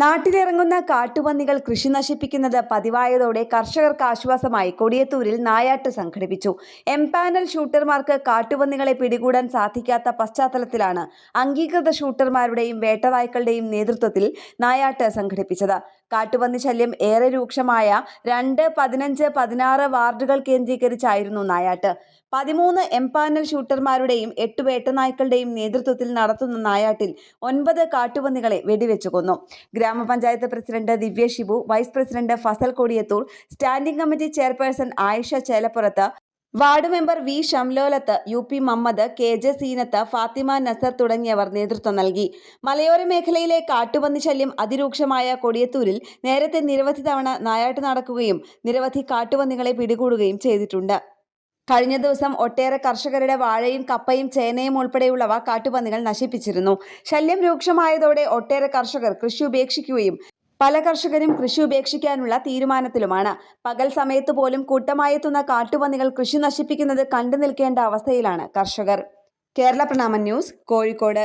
നാട്ടിലിറങ്ങുന്ന കാട്ടുപന്നികൾ കൃഷി നശിപ്പിക്കുന്നത് പതിവായതോടെ കർഷകർക്ക് ആശ്വാസമായി കൊടിയത്തൂരിൽ നായാട്ട് സംഘടിപ്പിച്ചു. എംപാനൽ ഷൂട്ടർമാർക്ക് കാട്ടുപന്നികളെ പിടികൂടാൻ സാധിക്കാത്ത പശ്ചാത്തലത്തിലാണ് അംഗീകൃത ഷൂട്ടർമാരുടെയും വേട്ടനായ്ക്കളുടെയും നേതൃത്വത്തിൽ നായാട്ട് സംഘടിപ്പിച്ചത്. കാട്ടുപന്നി ശല്യം ഏറെ രൂക്ഷമായ 2, 15, 16 വാർഡുകൾ കേന്ദ്രീകരിച്ചായിരുന്നു നായാട്ട്. 13 എംപാനൽ ഷൂട്ടർമാരുടെയും 8 വേട്ടനായ്ക്കളുടെയും നേതൃത്വത്തിൽ നടത്തുന്ന നായാട്ടിൽ 9 കാട്ടുപന്നികളെ വെടിവെച്ചു കൊന്നു. ഗ്രാമപഞ്ചായത്ത് president Divya Shibu, vice president Fasal Kodiyathur, standing committee chairperson Ayisha Chelappurath, ward member V Shamlolath, UP Mammad, KJ Seenath, Fathima Nasar തുടങ്ങിയവർ നേതൃത്വം നൽകി. മലയോര മേഖലയിലെ കാട്ടുപന്നി ശല്യം അതിരൂക്ഷമായ കൊടിയത്തൂരിൽ നേരത്തെ നിരവധി തവണ നായാട്ട് നടക്കുകയും നിരവധി കാട്ടുപന്നികളെ പിടികൂടുകയും ചെയ്തിട്ടുണ്ട്. കഴിഞ്ഞ ദിവസം ഒട്ടേറെ കർഷകരുടെ വാഴയും കപ്പയും ചേനയും ഉൾപ്പെടെയുള്ളവ കാട്ടുപന്നികൾ നശിപ്പിച്ചിരുന്നു. ശല്യം രൂക്ഷമായതോടെ ഒട്ടേറെ കർഷകർ കൃഷി ഉപേക്ഷിക്കുകയും പല കർഷകരും കൃഷി ഉപേക്ഷിക്കാനുള്ള തീരുമാനത്തിലുമാണ്. പകൽ സമയത്ത് പോലും കൂട്ടമായെത്തുന്ന കാട്ടുപന്നികൾ കൃഷി നശിപ്പിക്കുന്നത് കണ്ടു നിൽക്കേണ്ട അവസ്ഥയിലാണ് കർഷകർ. കേരള പ്രണാമൻ ന്യൂസ്, കോഴിക്കോട്.